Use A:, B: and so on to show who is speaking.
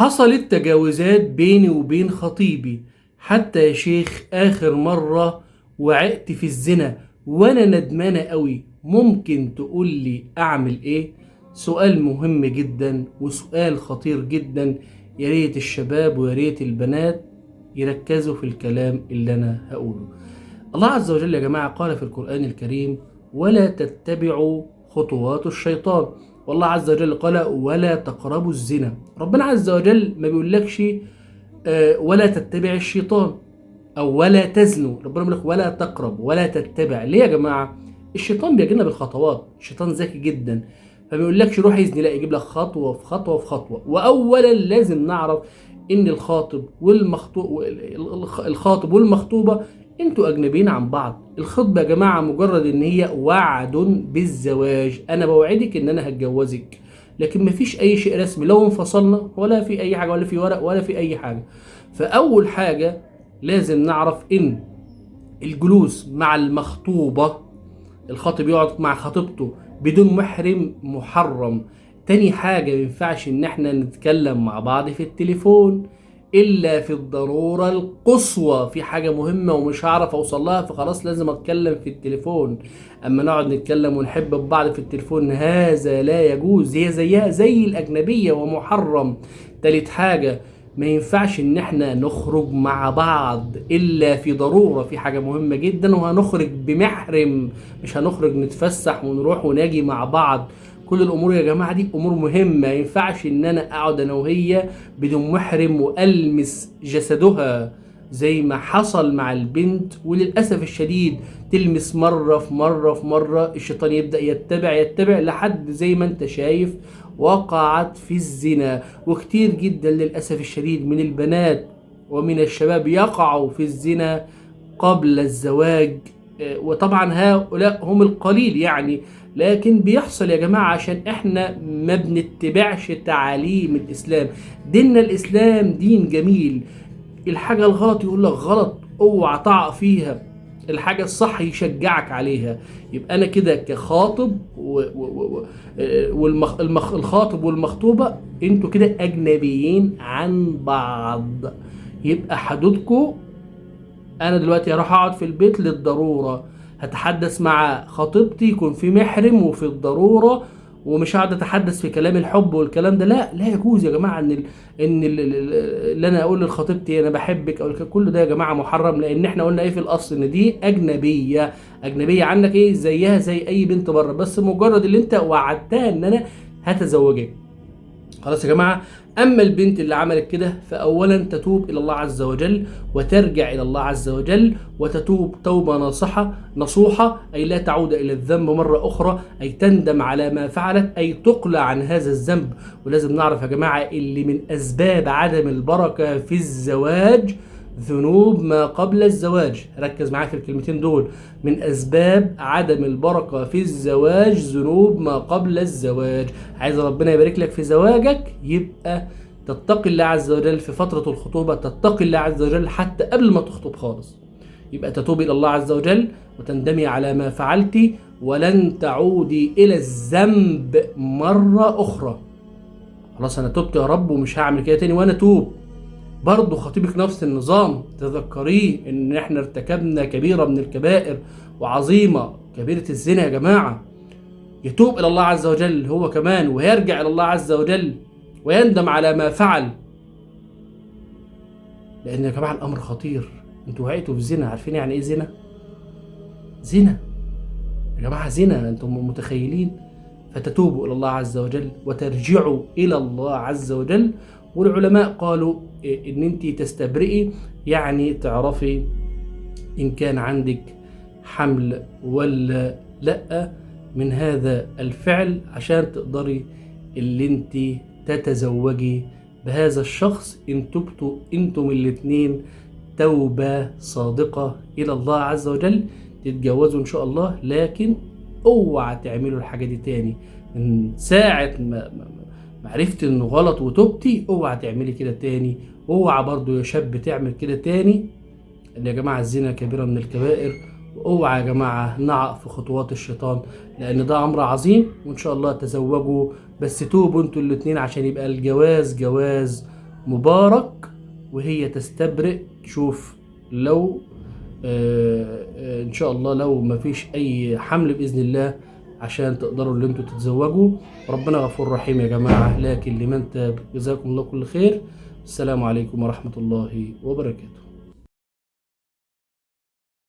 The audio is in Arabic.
A: حصلت تجاوزات بيني وبين خطيبي. حتى يا شيخ آخر مرة وعقت في الزنا وأنا ندمانة قوي. ممكن تقول لي أعمل إيه؟ سؤال مهم جدا وسؤال خطير جدا. يا ريت الشباب ويا ريت البنات يركزوا في الكلام اللي أنا هقوله. الله عز وجل يا جماعة قال في القرآن الكريم: ولا تتبعوا خطوات الشيطان. والله عز وجل قال: ولا تقربوا الزنا. ربنا عز وجل ما بيقولكش ولا تتبع الشيطان او ولا تزنوا. ربنا بيقول لك ولا تقرب ولا تتبع. ليه يا جماعة؟ الشيطان بيجينا بالخطوات، الشيطان ذكي جدا، فما بيقولكش روح يزني، لا، يجيب لك خطوة في خطوة في خطوة. واولا لازم نعرف ان الخاطب والمخطوبة انتوا اجنبيين عن بعض. الخطبه يا جماعه مجرد ان هي وعد بالزواج، انا بوعدك ان انا هتجوزك، لكن مفيش اي شيء رسمي. لو انفصلنا ولا في اي حاجه، ولا في ورق، ولا في اي حاجه. فاول حاجه لازم نعرف ان الجلوس مع المخطوبه، الخاطب يقعد مع خطيبته بدون محرم، محرم. تاني حاجة ما ينفعش ان احنا نتكلم مع بعض في التليفون الا في الضرورة القصوى، في حاجة مهمة ومش هعرف اوصل لها فخلاص لازم اتكلم في التليفون. اما نقعد نتكلم ونحب ببعض في التليفون هذا لا يجوز، هي زيها زي الاجنبية ومحرم. تالت حاجة ما ينفعش ان احنا نخرج مع بعض الا في ضرورة، في حاجة مهمة جدا، وهنخرج بمحرم، مش هنخرج نتفسح ونروح وناجي مع بعض. كل الامور يا جماعة دي امور مهمة. ما ينفعش ان انا اقعد انا وهي بدون محرم والمس جسدها زي ما حصل مع البنت، وللاسف الشديد تلمس مرة في مرة في مرة، الشيطان يبدأ يتبع لحد زي ما انت شايف وقعت في الزنا. وكتير جدا للأسف الشديد من البنات ومن الشباب يقعوا في الزنا قبل الزواج. وطبعا هؤلاء هم القليل يعني، لكن بيحصل يا جماعة عشان احنا ما بنتبعش تعاليم الإسلام. ديننا الإسلام دين جميل. الحاجة الغلط يقول لك غلط اوعى تقع فيها، الحاجة الصح يشجعك عليها. يبقى أنا كده كخاطب الخاطب والمخطوبة انتوا كده أجنبيين عن بعض. يبقى حدودكم، أنا دلوقتي هروح أقعد في البيت للضرورة، هتحدث مع خطيبتي يكون في محرم وفي الضرورة، ومش هقعد اتحدث في كلام الحب والكلام ده. لا لا يجوز يا جماعه اللي انا اقول لخطيبتي انا بحبك او كل ده يا جماعه محرم. لان احنا قلنا ايه في الاصل؟ ان دي اجنبيه، اجنبيه عنك، ايه زيها زي اي بنت بره، بس مجرد اللي انت وعدتها ان انا هتزوجك. خلاص يا جماعة. أما البنت اللي عملت كده فأولا تتوب إلى الله عز وجل وترجع إلى الله عز وجل وتتوب توبة نصوحة، أي لا تعود إلى الذنب مرة أخرى، أي تندم على ما فعلت، أي تقلع عن هذا الذنب. ولازم نعرف يا جماعة اللي من أسباب عدم البركة في الزواج ذنوب ما قبل الزواج. ركز معايا في الكلمتين دول: من أسباب عدم البركة في الزواج ذنوب ما قبل الزواج. عايز ربنا يبارك لك في زواجك، يبقى تتقي الله عز وجل في فترة الخطوبة، تتقي الله عز وجل حتى قبل ما تخطب خالص. يبقى تتوبي إلى الله عز وجل وتندمي على ما فعلت، ولن تعودي إلى الذنب مرة أخرى. خلاص أنا تبت يا رب ومش هعمل كده تاني. وأنا توب برضه خطيبك نفس النظام، تذكريه ان احنا ارتكبنا كبيرة من الكبائر وعظيمة، كبيرة الزنا يا جماعة. يتوب الى الله عز وجل هو كمان ويرجع الى الله عز وجل ويندم على ما فعل، لان يا جماعة الامر خطير. انتوا وقعتوا في زنا. عارفين يعني ايه زنا؟ زنا يا جماعة زنا، انتم متخيلين؟ فتتوبوا الى الله عز وجل وترجعوا الى الله عز وجل. والعلماء قالوا ان انت تستبرئي، يعني تعرفي ان كان عندك حمل ولا لا من هذا الفعل، عشان تقدري اللي انت تتزوجي بهذا الشخص ان تبتوا انتم الاتنين توبة صادقة الى الله عز وجل، تتجوزوا ان شاء الله. لكن اوعى تعملوا الحاجة دي تاني. من ساعة ما عرفت انه غلط وتوبتي اوعى تعملي كده تاني. اوعى برضو يا شاب تعمل كده تاني، ان يا جماعة الزنا كبيرة من الكبائر. واوعى يا جماعة نعق في خطوات الشيطان، لان ده امر عظيم. وان شاء الله تزوجوا، بس توبوا انتوا الاتنين عشان يبقى الجواز جواز مبارك وهي تستبرئ. شوف لو ان شاء الله لو ما فيش اي حمل باذن الله عشان تقدروا ان انتوا تتزوجوا. ربنا غفور رحيم يا جماعة، لكن لمن تاب. جزاكم الله كل خير. السلام عليكم ورحمة الله وبركاته.